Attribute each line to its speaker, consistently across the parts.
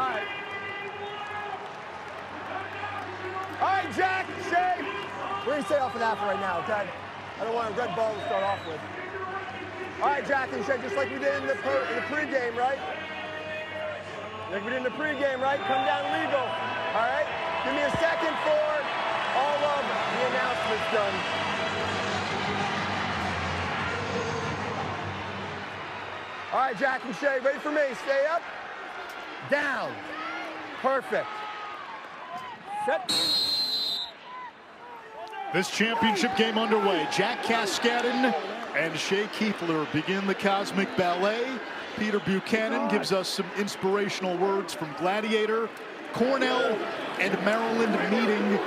Speaker 1: right. All right, Jack, Shea. We're going to stay off of that for right now, okay? I don't want a red ball to start off with. All right, Jack and Shea, just like we did in the pregame, right? Like we did in the pregame, right? Come down legal. All right? Give me a second for all of the announcements done. All right, Jack and Shea, ready for me? Stay up. Down. Perfect. Set.
Speaker 2: This championship game underway. Jack Cascadden and Shea Keethler begin the Cosmic Ballet. Peter Buchanan gives us some inspirational words from Gladiator. Cornell and Maryland meeting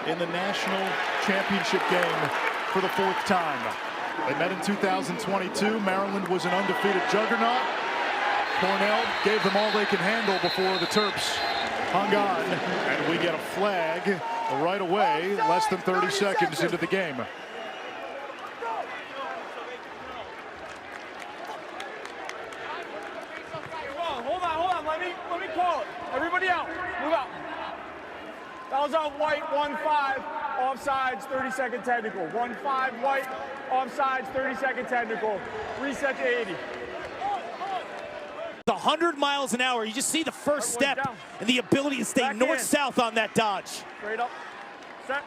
Speaker 2: in the national championship game for the 4th time. They met in 2022. Maryland was an undefeated juggernaut. Cornell gave them all they can handle before the Terps hung on, and we get a flag right away, less than 30 seconds into the game.
Speaker 1: Hold on. Let me call it. Everybody out. Move out. That was on white, 1-5, offsides, 30-second technical. 1-5, white, offsides, 30-second technical. Reset to 80.
Speaker 3: 100 miles an hour. You just see the first step and the ability to stay north-south on that dodge.
Speaker 1: Straight up. Set.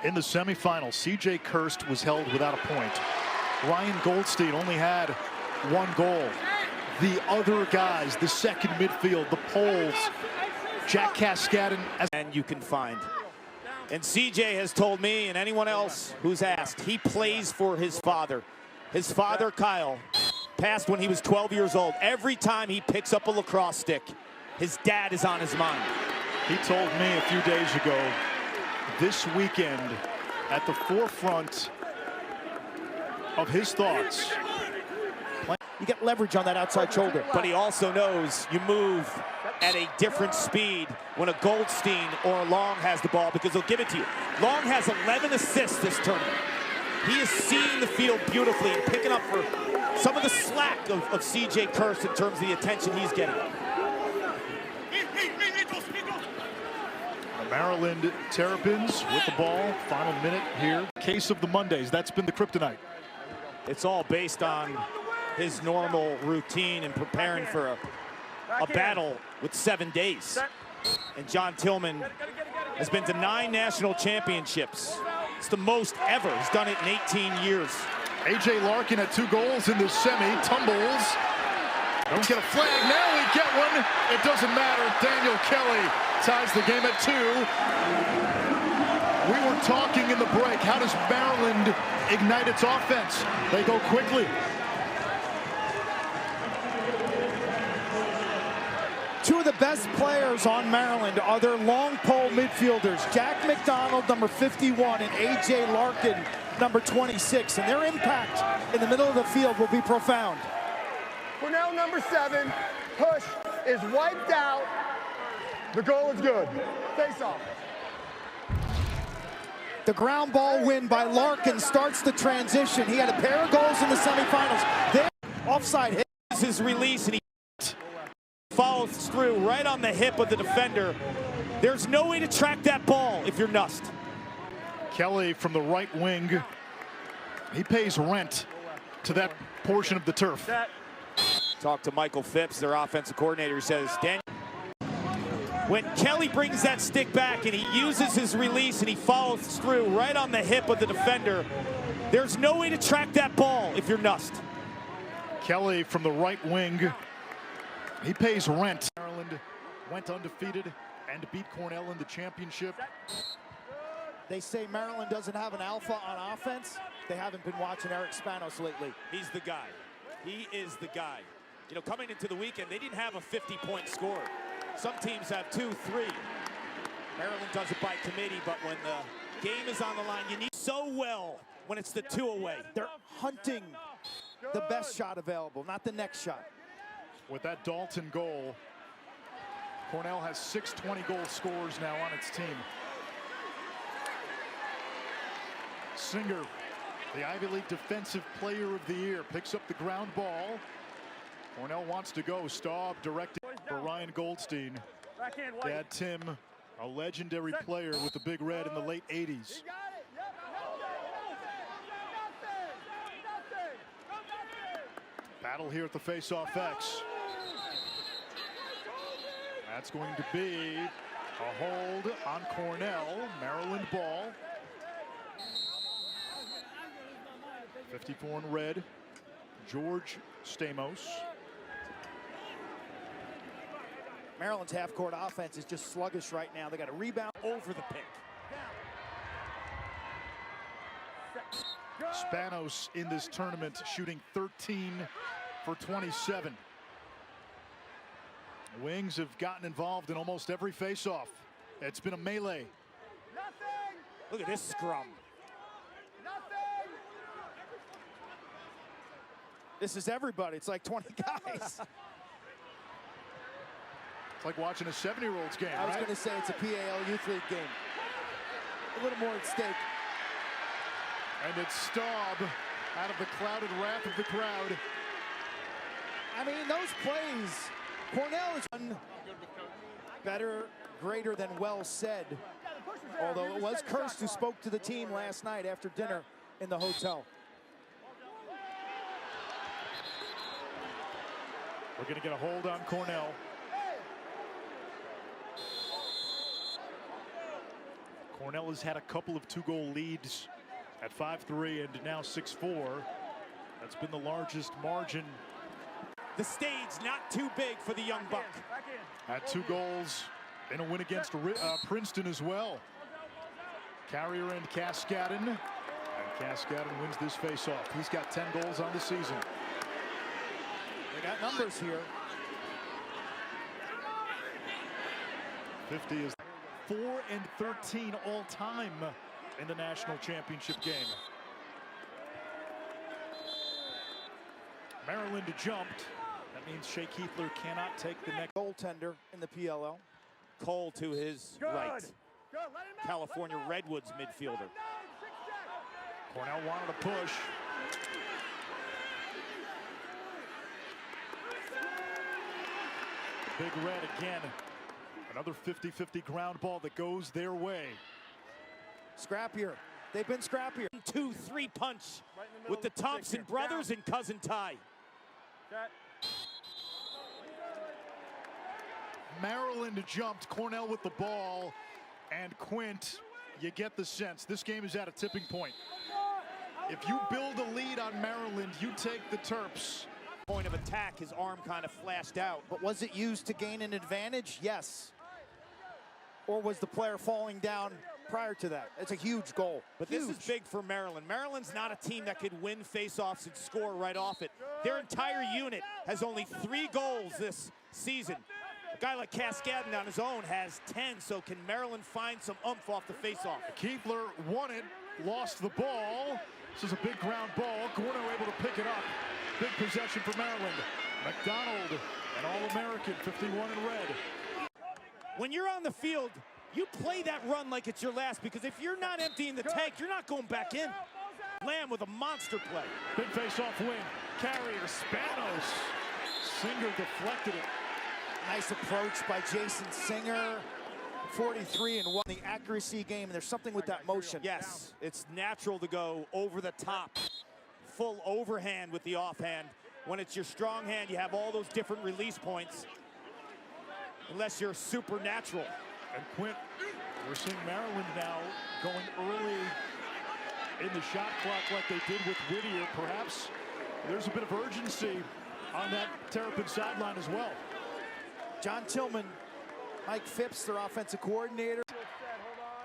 Speaker 2: In the semifinals, C.J. Kirst was held without a point. Ryan Goldstein only had 1 goal. The other guys, the second midfield, the Poles, Jack Cascadden.
Speaker 3: And you can find. And CJ has told me and anyone else who's asked, he plays for his father. His father, Kyle, passed when he was 12 years old. Every time he picks up a lacrosse stick, his dad is on his mind.
Speaker 2: He told me a few days ago, this weekend, at the forefront of his thoughts.
Speaker 3: You get leverage on that outside shoulder. But he also knows you move at a different speed when a Goldstein or a Long has the ball, because they'll give it to you. Long has 11 assists this tournament. He is seeing the field beautifully and picking up for some of the slack of C.J. Kirst in terms of the attention he's getting.
Speaker 2: The Maryland Terrapins with the ball. Final minute here. Case of the Mondays. That's been the kryptonite.
Speaker 3: It's all based on his normal routine and preparing for a battle with 7 days. And John Tillman has been to 9 national championships. It's the most ever. He's done it in 18 years.
Speaker 2: A.J. Larkin had 2 goals in this semi. Tumbles. Don't get a flag. Now we get one. It doesn't matter. Daniel Kelly ties the game at 2. We were talking in the break. How does Maryland ignite its offense? They go quickly.
Speaker 4: 2 of the best players on Maryland are their long pole midfielders, Jack McDonald, number 51, and A.J. Larkin, number 26. And their impact in the middle of the field will be profound.
Speaker 1: Cornell, number 7. Push is wiped out. The goal is good. Face-off.
Speaker 4: The ground ball win by Larkin starts the transition. He had a pair of goals in the semifinals. There, offside hit.
Speaker 3: His release, and he follows through right on the hip of the defender. There's no way to track that ball if you're Nust.
Speaker 2: Kelly from the right wing. He pays rent to that portion of the turf.
Speaker 3: Talk to Michael Phipps, their offensive coordinator. He says, Daniel, when Kelly brings that stick back and he uses his release and he follows through right on the hip of the defender, there's no way to track that ball if you're Nust.
Speaker 2: Kelly from the right wing. He pays rent. Maryland went undefeated and beat Cornell in the championship.
Speaker 4: They say Maryland doesn't have an alpha on offense. They haven't been watching Eric Spanos lately.
Speaker 3: He's the guy. He is the guy. You know, coming into the weekend, they didn't have a 50-point score. Some teams have 2, 3. Maryland does it by committee, but when the game is on the line, you need so well when it's the 2 away.
Speaker 4: They're hunting the best shot available, not the next shot.
Speaker 2: With that Dalton goal, Cornell has 6 20-goal scorers now on its team. Singer, the Ivy League Defensive Player of the Year, picks up the ground ball. Cornell wants to go. Staub directed. for Ryan Goldstein.
Speaker 1: Backhand, White.
Speaker 2: Dad Tim, a legendary player with the Big Red in the late 80s.
Speaker 1: You got it. Yep. Nothing.
Speaker 2: Battle here at the Faceoff X. That's going to be a hold on Cornell. Maryland ball. 54 in red. George Stamos.
Speaker 4: Maryland's half-court offense is just sluggish right now. They got a rebound
Speaker 3: Over the pick.
Speaker 2: Spanos in this tournament shooting 13 for 27. Wings have gotten involved in almost every face-off. It's been a melee.
Speaker 1: Nothing.
Speaker 3: Look at this scrum.
Speaker 1: Nothing.
Speaker 4: This is everybody. It's like 20 guys.
Speaker 2: It's like watching a 7-year-old's game,
Speaker 4: I was
Speaker 2: right?
Speaker 4: going to say it's a PAL Youth League game. A little more at stake.
Speaker 2: And it's Staub out of the clouded wrath of the crowd.
Speaker 4: I mean, those plays, Cornell is better, greater than well said. Although it was Kirst who spoke to the team last night after dinner in the hotel.
Speaker 2: We're going to get a hold on Cornell. Cornell has had a couple of 2-goal leads at 5-3 and now 6-4. That's been the largest margin.
Speaker 3: The stage not too big for the young buck.
Speaker 2: Had 2 goals in a win against Princeton as well. Carrier and Cascadden. And Cascadden wins this face-off. He's got 10 goals on the season.
Speaker 4: They got numbers here.
Speaker 2: 50 is 4-13 all-time in the national championship game. Maryland jumped. That means Shea Keethler cannot take the next.
Speaker 4: Goaltender in the PLL.
Speaker 3: Cole to his right. California Redwoods midfielder.
Speaker 2: Cornell wanted to push. Big Red again. Another 50-50 ground ball that goes their way.
Speaker 4: Scrappier. They've been scrappier.
Speaker 3: 2-3 punch with the Thompson brothers and cousin Ty.
Speaker 2: Maryland jumped. Cornell with the ball. And Quint, you get the sense this game is at a tipping point. If you build a lead on Maryland, you take the Terps.
Speaker 3: Point of attack, his arm kind of flashed out.
Speaker 4: But was it used to gain an advantage? Yes. Or was the player falling down prior to that? It's a huge goal.
Speaker 3: But
Speaker 4: huge.
Speaker 3: This is big for Maryland. Maryland's not a team that could win faceoffs and score right off it. Their entire unit has only 3 goals this season. A guy like Cascadden on his own has 10, so can Maryland find some oomph off the faceoff?
Speaker 2: Keethler won it, lost the ball. This is a big ground ball. Cornell able to pick it up. Big possession for Maryland. McDonald, an All-American, 51 in red.
Speaker 3: When you're on the field, you play that run like it's your last, because if you're not emptying the tank, you're not going back in. Lamb with a monster play.
Speaker 2: Big face-off win. Carrier, Spanos. Singer deflected it.
Speaker 4: Nice approach by Jason Singer. 43 and 1. The accuracy game, and there's something with that motion.
Speaker 3: Yes, it's natural to go over the top. Full overhand with the offhand. When it's your strong hand, you have all those different release points. Unless you're supernatural.
Speaker 2: And Quint, we're seeing Maryland now going early in the shot clock like they did with Whittier. Perhaps there's a bit of urgency on that Terrapin sideline as well.
Speaker 4: John Tillman, Mike Phipps, their offensive coordinator.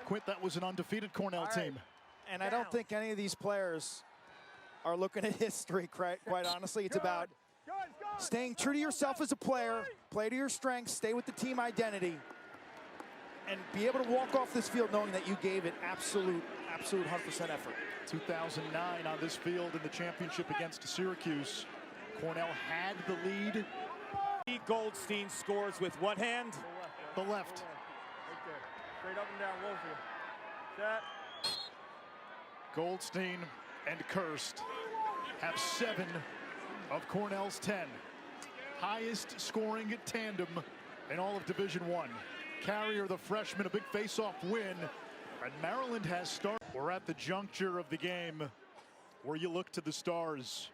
Speaker 2: Quint, that was an undefeated Cornell team.
Speaker 4: And I don't think any of these players are looking at history, quite honestly. It's about staying true to yourself as a player, play to your strengths, stay with the team identity, and be able to walk off this field knowing that you gave it absolute 100% effort.
Speaker 2: 2009 on this field in the championship against Syracuse. Cornell had the lead.
Speaker 3: Goldstein scores with what hand?
Speaker 2: The left.
Speaker 1: Right there. Straight up and down, Wolfield. Set.
Speaker 2: Goldstein and Kirst have 7 of Cornell's 10. highest scoring tandem in all of Division I. Carrier, the freshman, a big face-off win. And Maryland has started. We're at the juncture of the game where you look to the stars.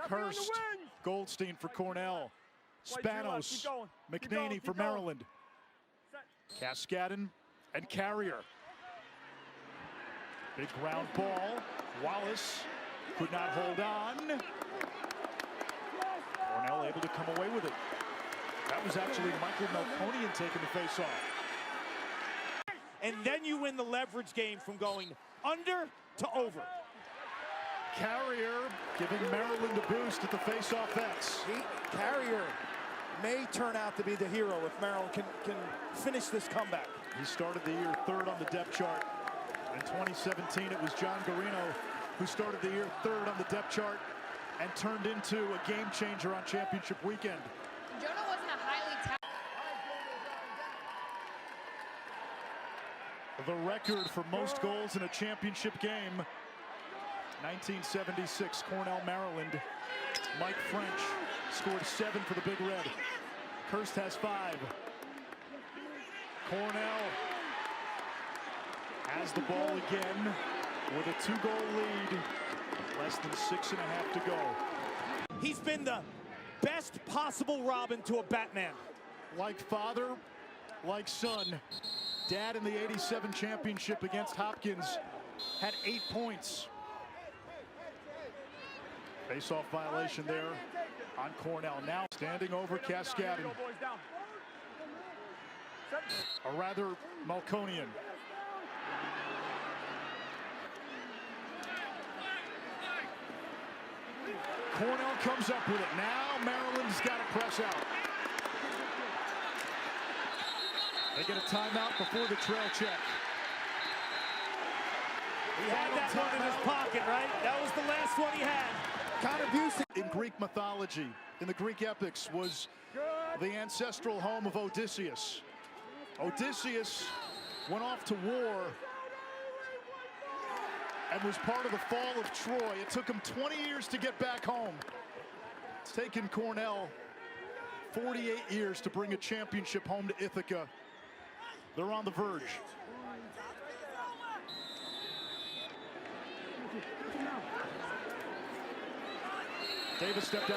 Speaker 2: Kirst, Goldstein for Cornell. Spanos, McNaney for Maryland. Cascadden and Carrier. Big ground ball. Wallace could not hold on. Cornell able to come away with it. That was actually Michael Melkonian taking the face-off.
Speaker 3: And then you win the leverage game from going under to over.
Speaker 2: Carrier giving Maryland a boost at the face-off X.
Speaker 4: Carrier may turn out to be the hero if Maryland can finish this comeback.
Speaker 2: He started the year third on the depth chart. In 2017, it was John Garino who started the year third on the depth chart and turned into a game changer on championship weekend.
Speaker 5: Jonah wasn't a highly talented.
Speaker 2: The record for most goals in a championship game, 1976, Cornell, Maryland. Mike French scored 7 for the Big Red. Kirst has 5. Cornell has the ball again with a 2-goal lead. Less than 6.5 to go.
Speaker 3: He's been the best possible Robin to a Batman.
Speaker 2: Like father, like son. Dad in the '87 championship against Hopkins had 8 points. Face-off violation there on Cornell. Now standing over Cascadden. Or rather, Melkonian. Cornell comes up with it. Now Maryland's got to press out. They get a timeout before the trail check.
Speaker 3: He had that one in his pocket, right? That was the last one he had.
Speaker 4: Kind of used to.
Speaker 2: In Greek mythology, in the Greek epics, was the ancestral home of Odysseus. Odysseus went off to war and was part of the fall of Troy. It took him 20 years to get back home. It's taken Cornell 48 years to bring a championship home to Ithaca. They're on the verge. Davis stepped out.